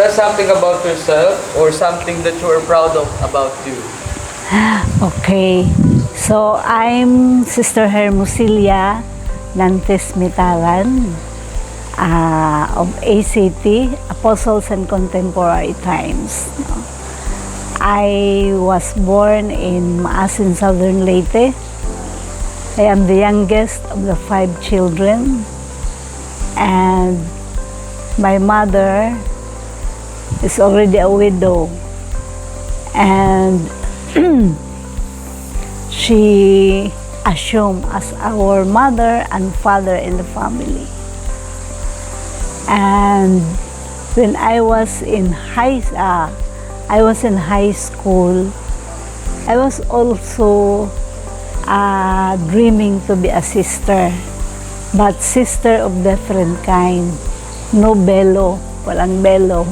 us something about yourself or something that you are proud of about you. Okay. So, I'm Sister Hermosilia Nantes Mitaran of ACT, Apostles and Contemporary Times. I was born in Maasin, Southern Leyte. I am the youngest of the 5 children, and my mother is already a widow, and she assumed as our mother and father in the family. And when I was in high school, I was also dreaming to be a sister, but sister of different kind, no belo, walang belo.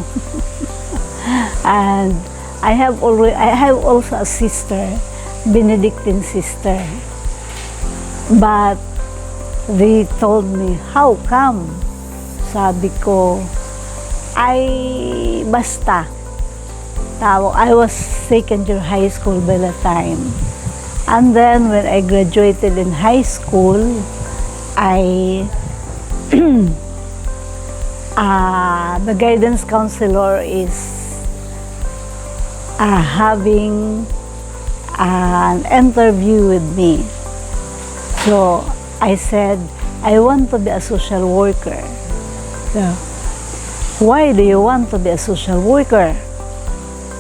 And I have also a sister, Benedictine sister. But they told me, how come? Sabi ko, basta. I was second year high school by the time. And then when I graduated in high school, the guidance counselor is having an interview with me. So I said, I want to be a social worker. So, why do you want to be a social worker?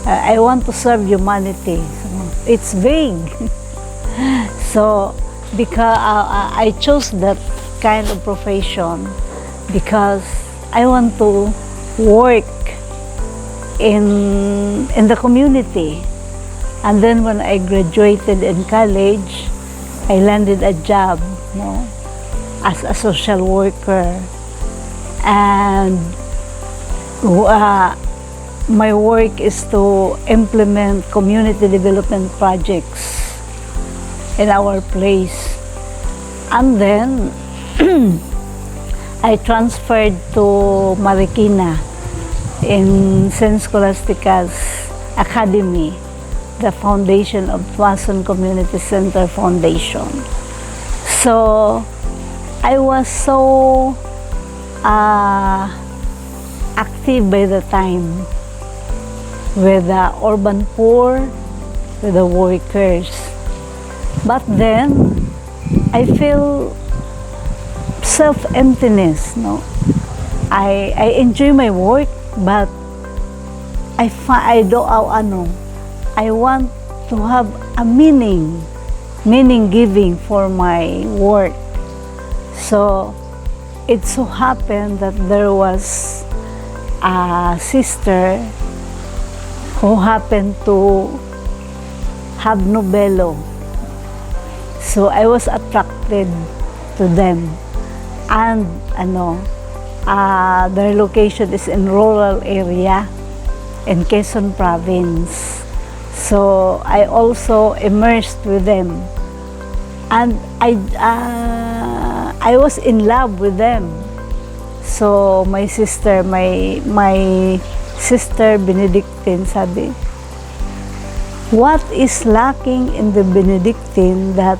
I want to serve humanity. So, it's vague. So, because I chose that kind of profession because I want to work in the community. And then when I graduated in college, I landed a job, as a social worker. And my work is to implement community development projects in our place. And then I transferred to Marikina in St. Scholastica's Academy, the foundation of Tuason Community Center Foundation. So I was so active by the time with the urban poor, with the workers. But then I feel self-emptiness. I enjoy my work, but I want to have a meaning giving for my work. So it so happened that there was a sister who happened to have no belo. So I was attracted to them. And their location is in rural area in Quezon Province. So I also immersed with them. And I was in love with them. So my sister Benedictine sabi, what is lacking in the Benedictine that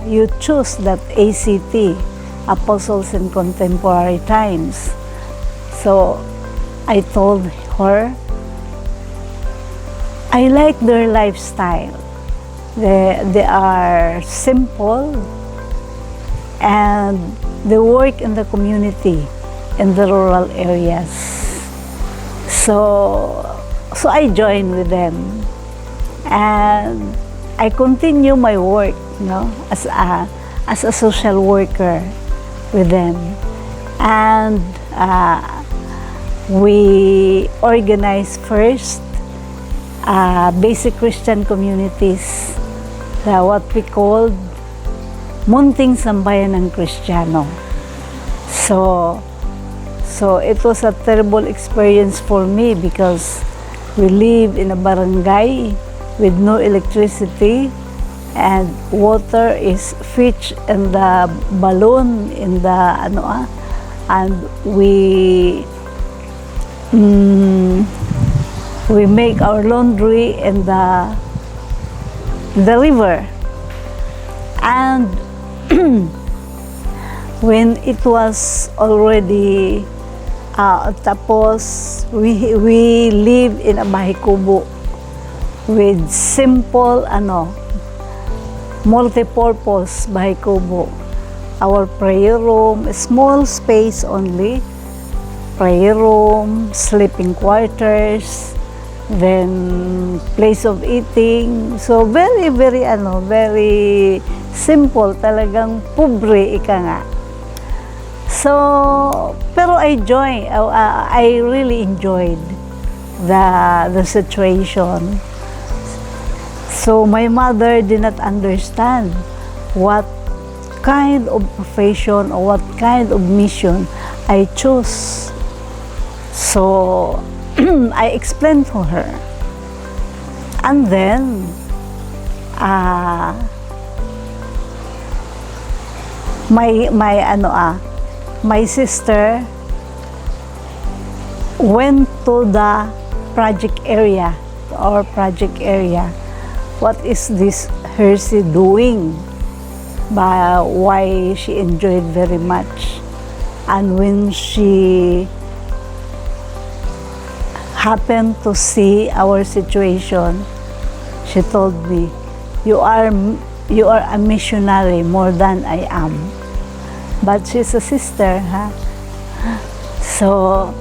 you choose that ACT, Apostles in Contemporary Times? So I told her, I like their lifestyle. They are simple, and they work in the community, in the rural areas. So I joined with them, and I continue my work, as a social worker with them. And we organize first basic Christian communities, what we called Munting Sambayan ng Kristiyano. So it was a terrible experience for me because we live in a barangay with no electricity, and water is fetched in the balloon in the and we mm, we make our laundry in the river. And when it was already tapos, we live in a bahay kubo with simple multi-purpose bahay kubo. Our prayer room, a small space only, prayer room, sleeping quarters, then place of eating. So very very simple, talagang pobre ika nga. So pero I really enjoyed the situation. So my mother did not understand what kind of profession or what kind of mission I chose. So I explained to her. And then my sister went to the project area, our project area. What is this Hersey doing? Why she enjoyed very much. And when she happened to see our situation, she told me, you are a missionary more than I am. But she's a sister, ha? So,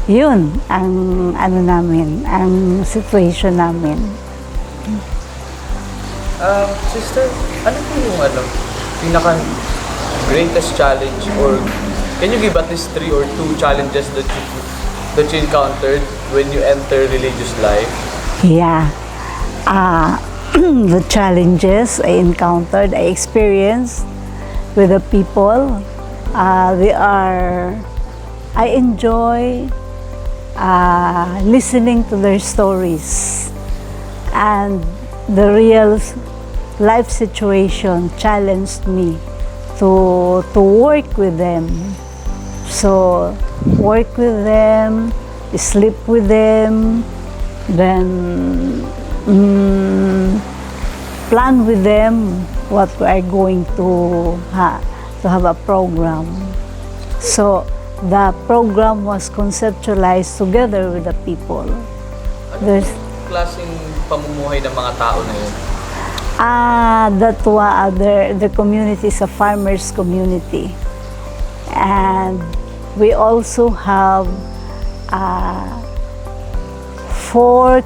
yun ang ang situation namin. Sister, ano po yung pinaka greatest challenge, or can you give at least 3 or 2 challenges that you encountered when you enter religious life? Yeah. The challenges I encountered, I experienced with the people, I enjoy listening to their stories, and the real life situation challenged me to work with them. So work with them, sleep with them, then plan with them what we are going to have a program. So the program was conceptualized together with the people. Ano klaseng pamumuhay ng mga tao na yun? The community is a farmers community. And we also have 4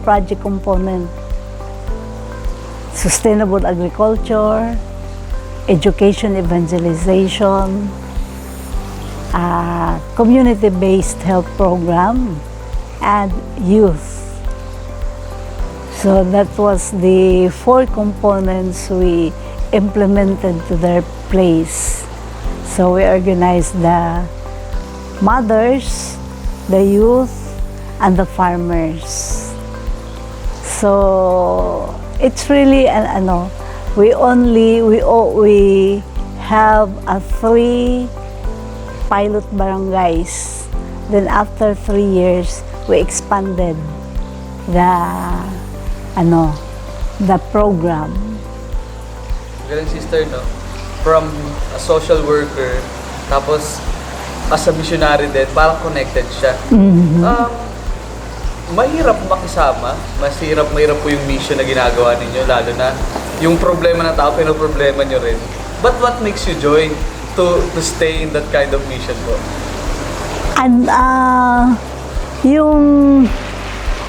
project component: sustainable agriculture, education evangelization, community-based health program, and youth. So that was the 4 components we implemented to their place. So we organized the mothers, the youth, and the farmers. So it's really we have 3 pilot barangays. Then after 3 years, we expanded the program. Galing, sister, no? From a social worker, tapos as a missionary din, parang connected siya. Mm-hmm. Mahirap makisama, mahirap po yung mission na ginagawa ninyo, lalo na yung problema ng tao, pinoproblema nyo rin. But what makes you joy to stay in that kind of mission po? And yung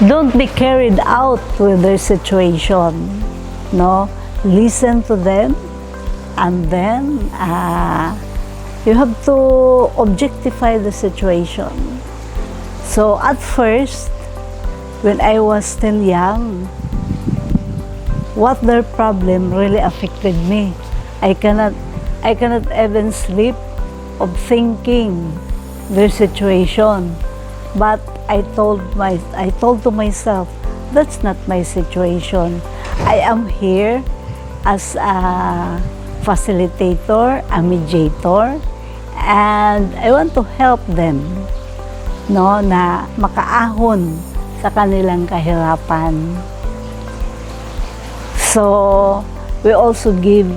don't be carried out with their situation, no? Listen to them, and then you have to objectify the situation. So at first, when I was still young, what their problem really affected me. I cannot even sleep of thinking their situation. But I told to myself, that's not my situation. I am here as a facilitator, a mediator, and I want to help them. no, na makaahon sa kanilang kahirapan. So, we also give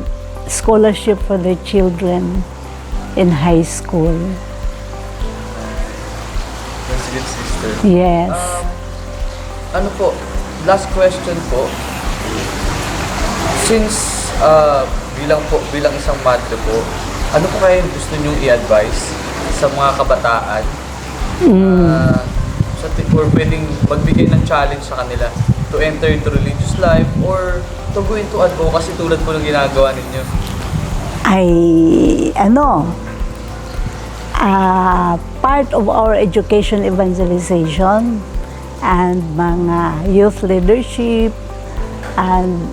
scholarship for their children in high school. That's good, sister. Yes. Ano po, last question po. Since bilang isang madre po, ano po kaya yung gusto niyong i-advise sa mga kabataan? Or pwedeng magbigay ng challenge sa kanila to enter into religious life or to go into advocacy tulad po ng ginagawa ninyo? Part of our education evangelization and mga youth leadership and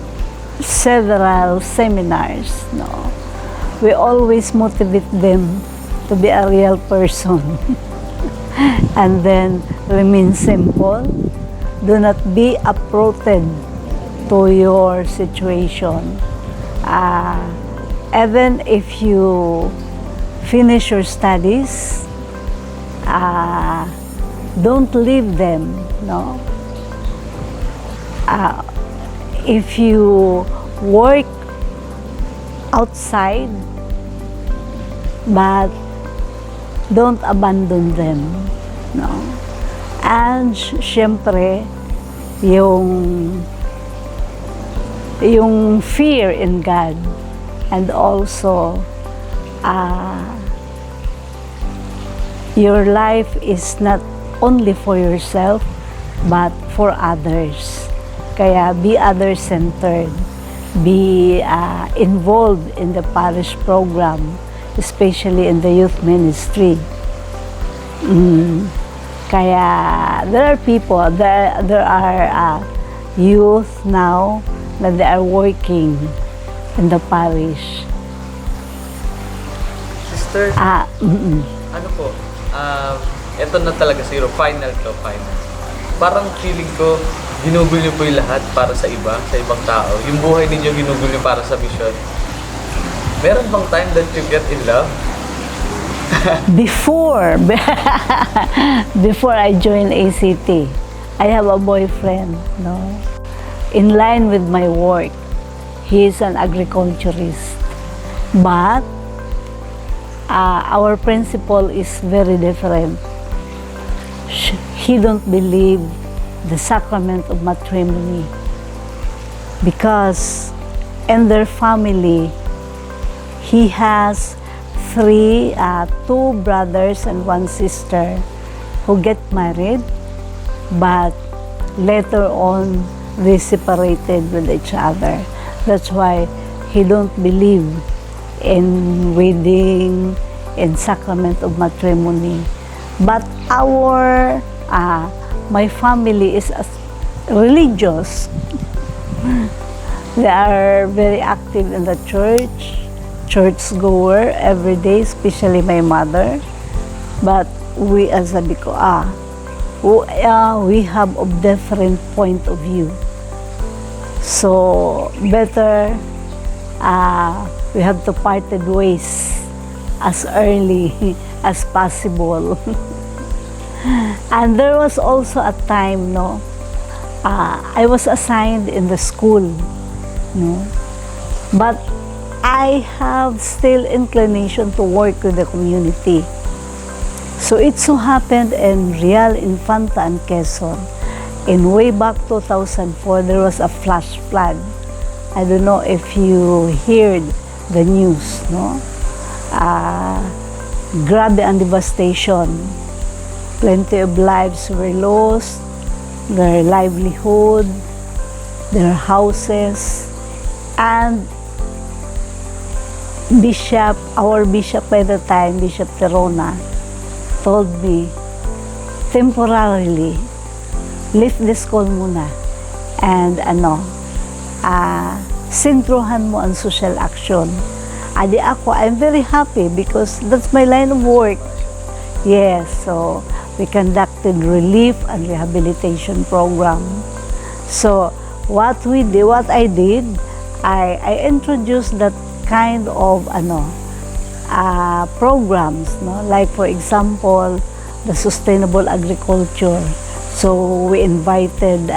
several seminars, no, we always motivate them to be a real person and then remain simple. Do not be uprooted to your situation. Even if you finish your studies, don't leave them, no? If you work outside, but don't abandon them, no? And syempre, yung fear in God, and also your life is not only for yourself but for others. Kaya be other-centered, be involved in the parish program, especially in the youth ministry. Kaya there are people, there are youth now that they are working in the parish. Sister, ano po, ito na talaga siguro, final. Parang feeling ko, ginugol niyo po yung lahat para sa iba, sa ibang tao. Yung buhay ninyo ginugol niyo para sa mission. Meron bang time that you get in love? Before I joined ACT, I have a boyfriend, no? In line with my work, he is an agriculturist. But our principle is very different. He don't believe the sacrament of matrimony because in their family, he has two brothers and one sister who get married, but later on they separated with each other. That's why he don't believe in wedding, in sacrament of matrimony. But my family is religious. They are very active in the church goer every day, especially my mother. But we as a Biko, we have a different point of view. So better we have to parted ways as early as possible. And there was also a time, no, I was assigned in the school, no, but I have still inclination to work with the community. So it so happened in Real Infanta and Quezon, in way back 2004, there was a flash flood. I don't know if you heard the news, no? Grabe ang devastation. Plenty of lives were lost, their livelihood, their houses, and our bishop by the time, Bishop Terona, told me, temporarily, lift the school muna, and sentruhan mo ang social action. Adi ako, I'm very happy because that's my line of work. Yes, so we conducted relief and rehabilitation program. So what I did, I introduced that kind of programs, no? Like for example, the sustainable agriculture. So we invited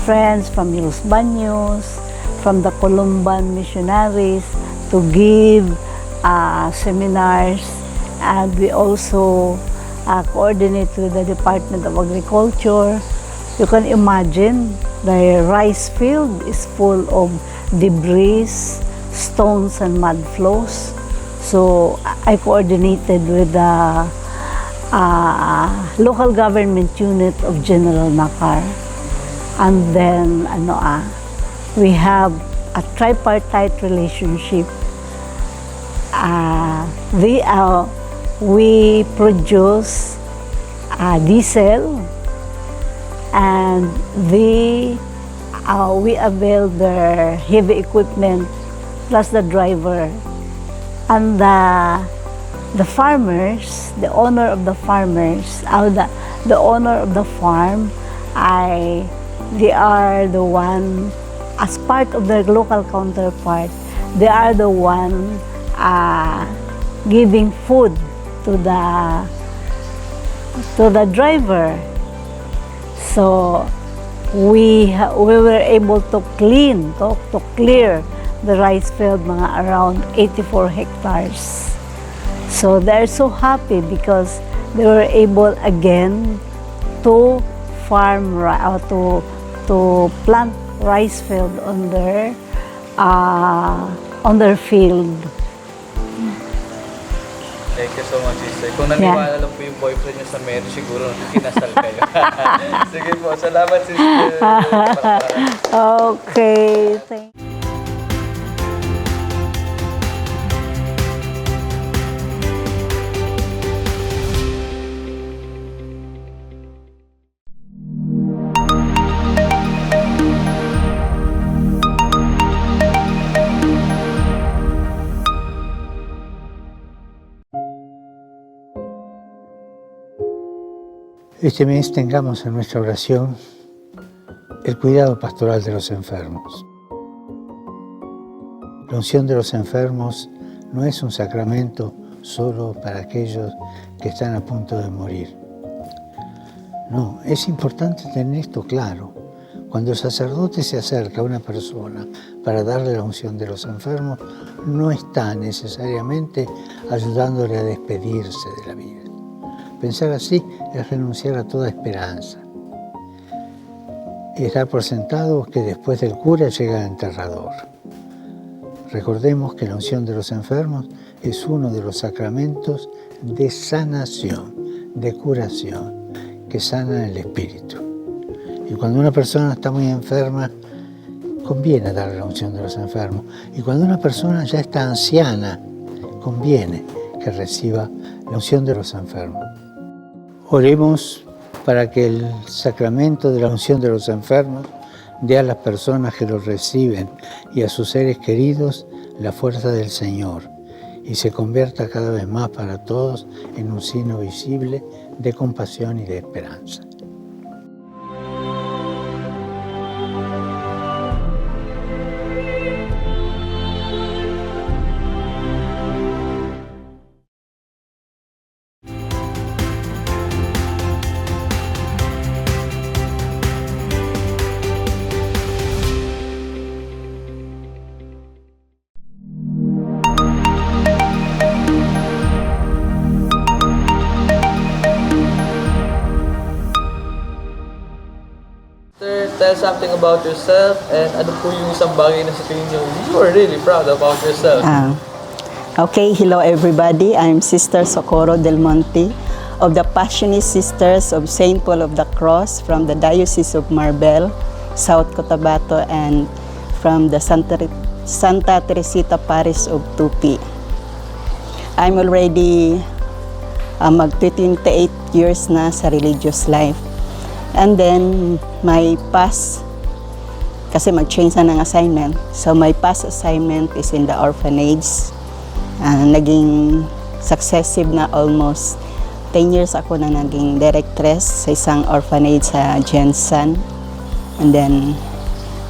friends from Los Baños, from the Columban missionaries to give seminars, and we also coordinate with the Department of Agriculture. You can imagine the rice field is full of debris, stones, and mud flows. So I coordinated with the local government unit of General Nakar. And then we have a tripartite relationship. We produce diesel, and we avail their heavy equipment plus the driver. And the farmers, the owner of the farmers, the owner of the farm, they are the one, as part of their local counterpart, they are the one giving food to the driver. So we were able to clear the rice field, mga around 84 hectares. So they're so happy because they were able again to farm or to plant rice field on their field. Thank you so much, sister. Kung naniwala lang po yung boyfriend niyo sa marriage, siguro kinasal kayo. Sige po, salamat, sister. Okay, thank you. Este mes tengamos en nuestra oración el cuidado pastoral de los enfermos. La unción de los enfermos no es un sacramento solo para aquellos que están a punto de morir. No, es importante tener esto claro. Cuando el sacerdote se acerca a una persona para darle la unción de los enfermos, no está necesariamente ayudándole a despedirse de la vida. Pensar así es renunciar a toda esperanza. Es dar por sentado que después del cura llega el enterrador. Recordemos que la unción de los enfermos es uno de los sacramentos de sanación, de curación, que sana el espíritu. Y cuando una persona está muy enferma, conviene darle la unción de los enfermos. Y cuando una persona ya está anciana, conviene que reciba la unción de los enfermos. Oremos para que el sacramento de la unción de los enfermos dé a las personas que lo reciben y a sus seres queridos la fuerza del Señor y se convierta cada vez más para todos en un signo visible de compasión y de esperanza. Tell something about yourself and ano po yung isang bagay na sa tingin niyo you are really proud about yourself. Okay, hello everybody. I'm Sister Socorro Del Monte of the Passionist Sisters of St. Paul of the Cross from the Diocese of Marbel, South Cotabato, and from the Santa Teresita Parish of Tupi. I'm already mag-28 years na sa religious life. And then, my past, kasi mag-change na ng assignment. So, my past assignment is in the orphanage. Naging successive na almost 10 years ako na naging directress sa isang orphanage sa Jensen. And then,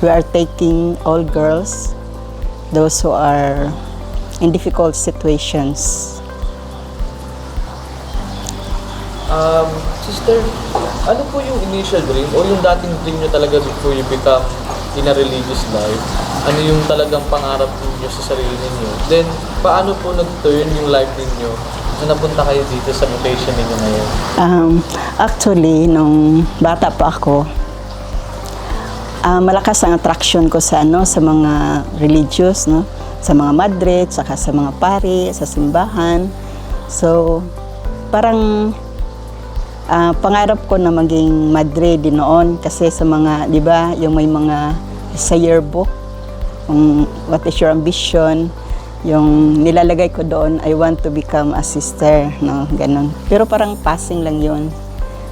we are taking all girls, those who are in difficult situations. Sister, ano po yung initial dream o yung dating dream nyo talaga before you become in a religious life? Ano yung talagang pangarap niyo sa sarili niyo? Then, paano po nag-turn yung life ninyo na napunta kayo dito sa vocation ninyo ngayon? Actually, nung bata pa ako, malakas ang attraction ko sa sa mga religious, no? Sa mga madre, saka sa mga pari, sa simbahan. So, parang pangarap ko na maging madre din noon kasi sa mga, di ba, yung may mga sa yearbook, what is your ambition, yung nilalagay ko doon, I want to become a sister, no, ganun. Pero parang passing lang yun.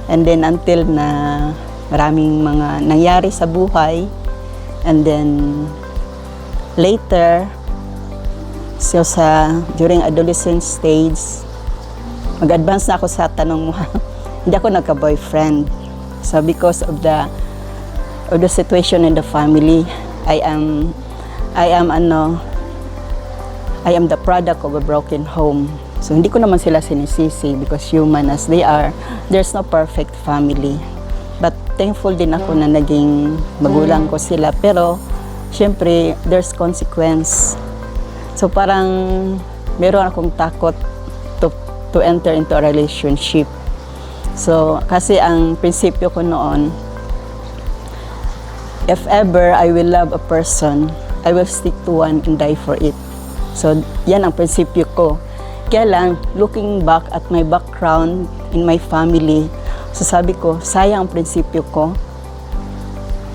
And then until na maraming mga nangyari sa buhay, and then later, so during adolescent stage, mag-advance na ako sa tanong mo, hindi ako nagka-boyfriend. So because of the situation in the family, I am the product of a broken home. So hindi ko naman sila sinisisi because human as they are, there's no perfect family. But thankful din ako na naging magulang ko sila. Pero syempre, there's consequence. So parang meron akong takot to enter into a relationship. So kasi ang prinsipyo ko noon, if ever I will love a person, I will stick to one and die for it. So yan ang prinsipyo ko. Kaya lang, looking back at my background in my family, so sabi ko, sayang ang prinsipyo ko.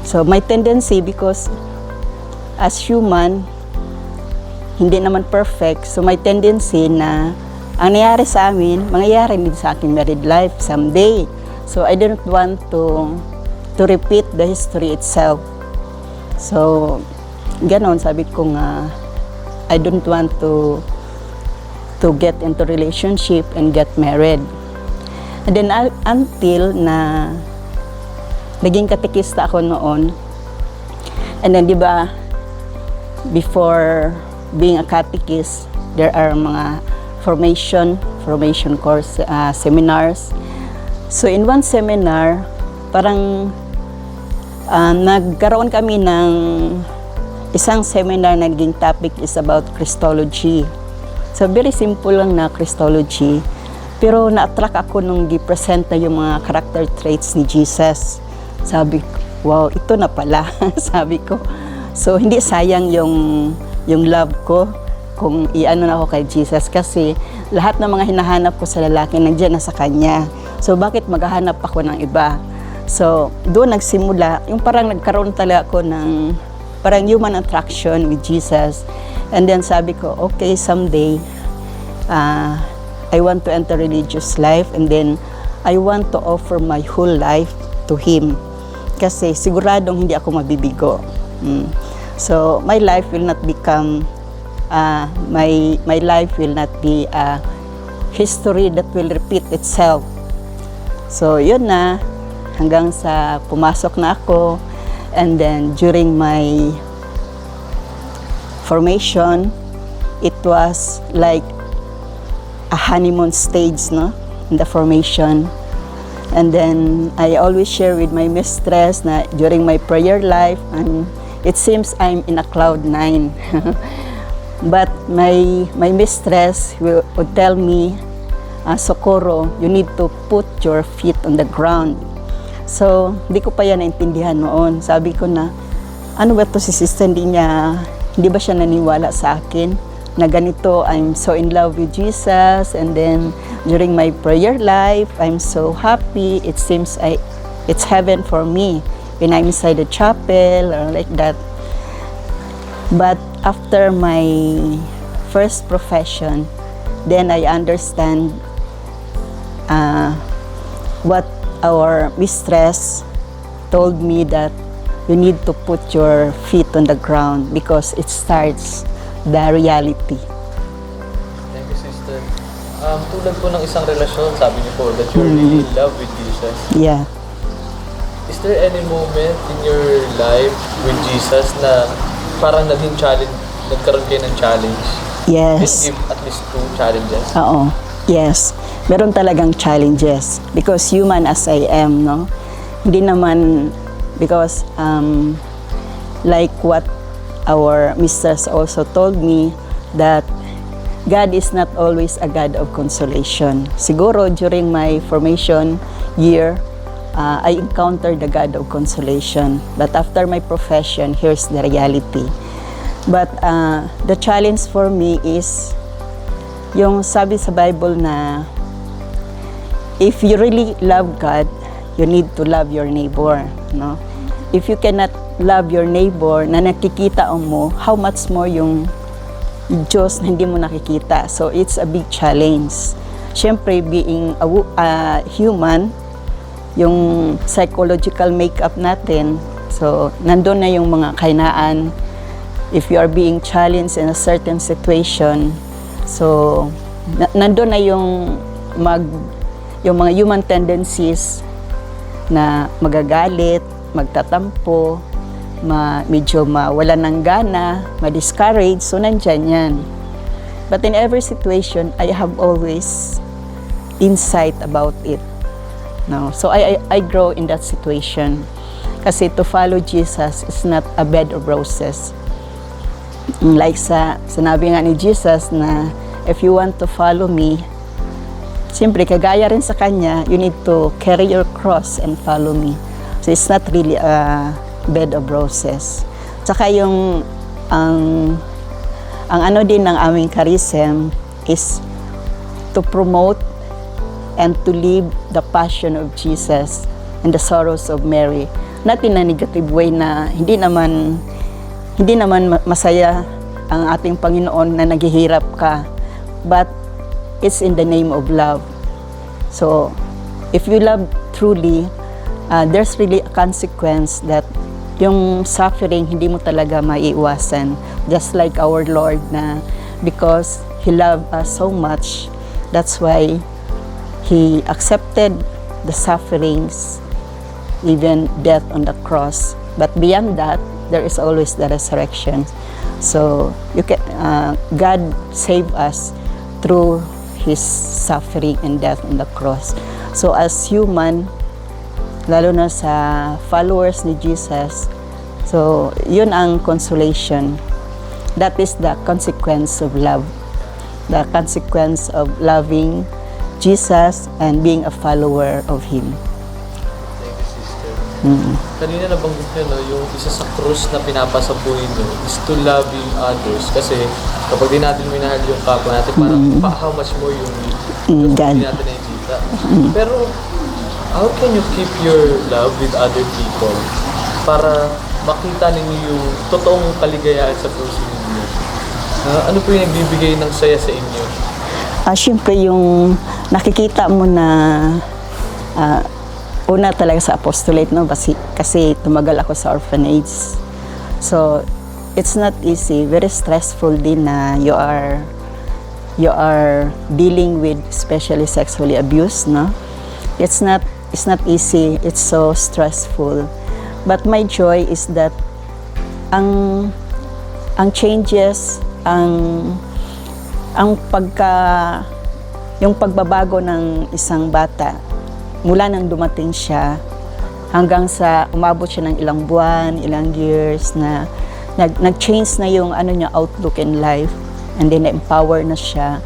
So my tendency, because as human, hindi naman perfect, so my tendency na ang nangyari sa amin, mangyayari din sa aking married life someday. So I didn't want to repeat the history itself. So ganon, sabi ko nga, I don't want to get into relationship and get married. And then until na naging katekista ako noon, and then di ba, before being a catechist, there are mga formation course, seminars. So in one seminar, parang nagkaroon kami ng isang seminar na naging topic is about Christology. So very simple lang na Christology. Pero na-attract ako nung gi-present na yung mga character traits ni Jesus. Sabi ko, wow, ito na pala, sabi ko. So hindi sayang yung love ko kung iano na ako kay Jesus kasi lahat ng mga hinahanap ko sa lalaki nandiyan na sa kanya. So bakit maghahanap ako ng iba? So doon nagsimula, yung parang nagkaroon talaga ako ng parang human attraction with Jesus. And then sabi ko, okay, someday, I want to enter religious life and then I want to offer my whole life to Him. Kasi siguradong hindi ako mabibigo. So my life will not become, my life will not be a history that will repeat itself. So yun na, hanggang sa pumasok na ako. And then during my formation, it was like a honeymoon stage, no, in the formation. And then I always share with my mistress na during my prayer life, and it seems I'm in a cloud 9. But my mistress would tell me, Socorro, you need to put your feet on the ground. So, hindi ko pa yan naintindihan noon. Sabi ko na, ano ba to si sister, hindi ba siya naniwala sa akin na ganito, I'm so in love with Jesus, and then during my prayer life, I'm so happy. It seems it's heaven for me when I'm inside the chapel or like that. But after my first profession, then I understand what our mistress told me, that you need to put your feet on the ground because it starts the reality. Thank you, sister. Tulad po ng isang relasyon, sabi niyo po that you're really in love with Jesus. Yeah. Is there any moment in your life with Jesus na parang naging challenge, nagkaroon kayo ng challenge? Yes. Can you give at least 2 challenges? Oo. Yes. meron talagang challenges because human as I am, no? Hindi naman because like what our misters also told me that God is not always a God of consolation. Siguro during my formation year, I encountered the God of consolation. But after my profession, here's the reality. But the challenge for me is yung sabi sa Bible na if you really love God, you need to love your neighbor, no? If you cannot love your neighbor na nakikita mo, how much more yung Diyos na hindi mo nakikita. So it's a big challenge. Siyempre, being a human, yung psychological makeup natin, so nandun na yung mga kainaan. If you are being challenged in a certain situation, so nandun na yung mga human tendencies na magagalit, magtatampo, medyo mawala ng gana, ma-discourage, so nandyan yan. But in every situation, I have always insight about it. No? So I grow in that situation. Kasi to follow Jesus is not a bed of roses. Like sinabi nga ni Jesus na if you want to follow me, siyempre kagaya rin sa Kanya, you need to carry your cross and follow me. So it's not really a bed of roses. Tsaka yung ang ano din ng aming charism is to promote and to live the passion of Jesus and the sorrows of Mary. Not in a negative way na hindi naman masaya ang ating Panginoon na naghihirap ka, but it's in the name of love. So if you love truly, there's really a consequence that yung suffering hindi mo talaga maiiwasan. Just like our Lord na because He loved us so much, that's why He accepted the sufferings, even death on the cross. But beyond that, there is always the resurrection. So God saved us through His suffering and death on the cross. So as human, lalo na sa followers ni Jesus, so yun ang consolation. That is the consequence of love. The consequence of loving Jesus and being a follower of Him. Thank you, sister. Kanina nabanggit nyo, no, yung isa sa krus na pinapasabuhin nyo is to loving others. Kasi kapag di natin minahal yung kapwa natin, parang how much more yung God. hindi natin nakikita. Pero how can you keep your love with other people para makita ninyo yung totoong kaligayahan sa puso ninyo? Ano po yung nagbibigay ng saya sa inyo? Siyempre yung nakikita mo na una talaga sa apostolate, no? Kasi tumagal ako sa orphanage. So it's not easy, very stressful din na you are dealing with especially sexually abused, no? It's not easy, it's so stressful. But my joy is that ang changes, yung pagbabago ng isang bata mula nang dumating siya hanggang sa umabot siya ng ilang buwan, ilang years na nag-change na yung outlook in life, and then na-empower na siya,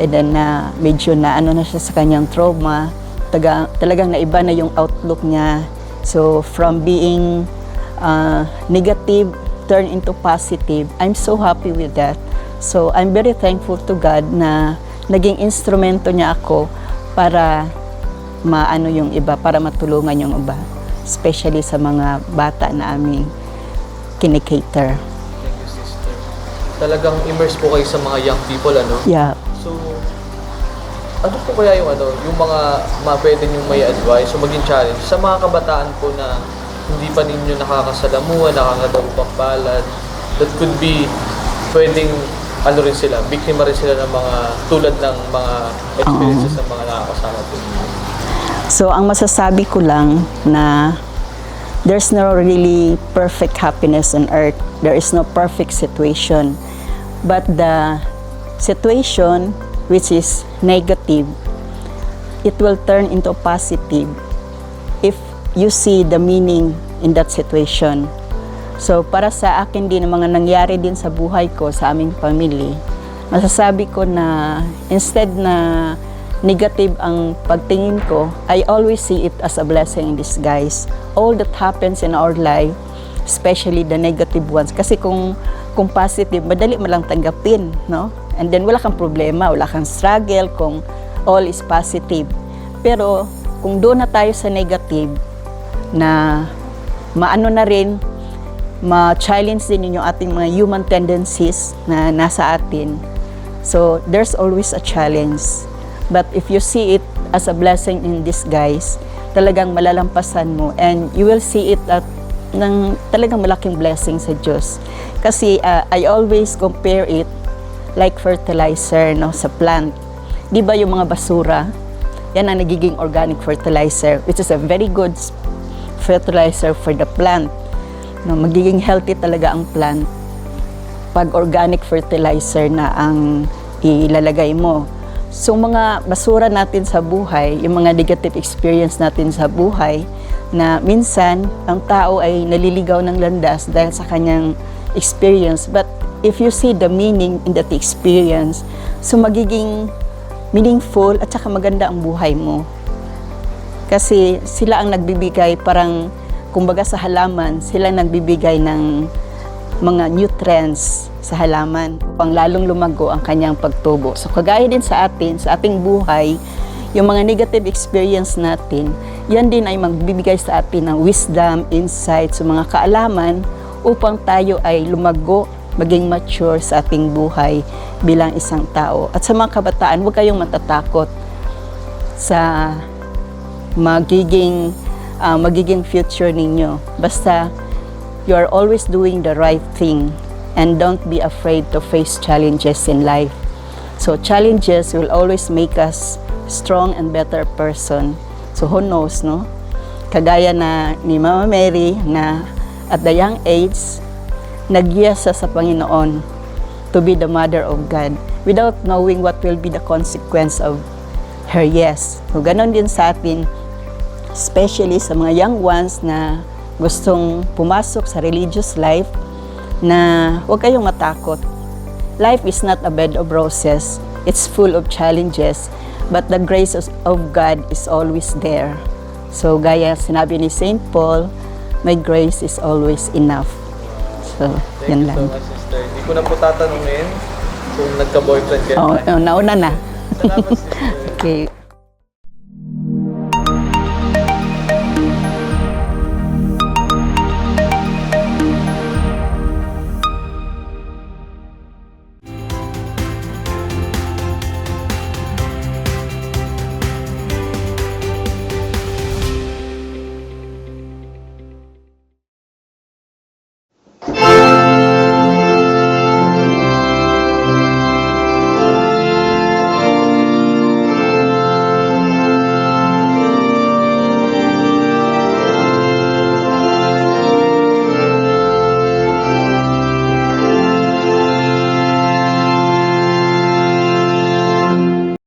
and then medyo na siya sa kanyang trauma, talagang naiba na yung outlook niya. So from being negative turn into positive. I'm so happy with that. So I'm very thankful to God na naging instrumento niya ako para yung iba, para matulungan yung iba, especially sa mga bata na aming kinikater. Thank you, sister. Talagang immerse po kayo sa mga young people, ano? Yeah. So, ano po kaya yung mga pwede nyo may advice o maging challenge sa mga kabataan po na hindi pa ninyo nakakasalamuhan, nakakadawang palad, that could be pwedeng rin sila, biktima rin sila ng mga tulad ng mga experiences ng mga nakakasama po ninyo? So, ang masasabi ko lang na there's no really perfect happiness on earth. There is no perfect situation. But the situation which is negative, it will turn into positive if you see the meaning in that situation. So para sa akin din, mga nangyari din sa buhay ko, sa aming family, masasabi ko na instead na negative ang pagtingin ko, I always see it as a blessing in disguise. All that happens in our life, especially the negative ones. Kasi kung positive, madali mo lang tanggapin, no? And then wala kang problema, wala kang struggle kung all is positive. Pero kung doon na tayo sa negative, na maano na rin, ma-challenge din yung ating mga human tendencies na nasa atin. So, there's always a challenge. But if you see it as a blessing in disguise, talagang malalampasan mo and you will see it at ng talagang malaking blessing sa Diyos. Kasi I always compare it like fertilizer, no, sa plant. Di ba yung mga basura, yan ang nagiging organic fertilizer, which is a very good fertilizer for the plant. No, magiging healthy talaga ang plant pag organic fertilizer na ang ilalagay mo. So mga basura natin sa buhay, yung mga negative experience natin sa buhay, na minsan ang tao ay naliligaw ng landas dahil sa kanyang experience. But if you see the meaning in that experience, so magiging meaningful at saka maganda ang buhay mo. Kasi sila ang nagbibigay, parang kumbaga sa halaman, sila nagbibigay ng mga nutrients sa halaman upang lalong lumago ang kanyang pagtubo. So kagaya din sa atin, sa ating buhay, yung mga negative experience natin, yan din ay magbibigay sa atin ng wisdom, insight, so mga kaalaman upang tayo ay lumago, maging mature sa ating buhay bilang isang tao. At sa mga kabataan, huwag kayong matatakot sa magiging future ninyo. Basta you are always doing the right thing and don't be afraid to face challenges in life. So challenges will always make us strong and better person. So who knows, no? Kagaya na ni Mama Mary na at the young age, nag-yes sa Panginoon to be the mother of God without knowing what will be the consequence of her yes. So ganon din sa atin, especially sa mga young ones na gustong pumasok sa religious life, na huwag kayong matakot. Life is not a bed of roses. It's full of challenges, but the grace of God is always there. So gaya sinabi ni St. Paul, my grace is always enough. So, Thank yan you lang. so much, sister. Hindi ko na po tatanungin kung nagka-boyfriend kayo. Oh, nauna na. Salamat, sister. Okay.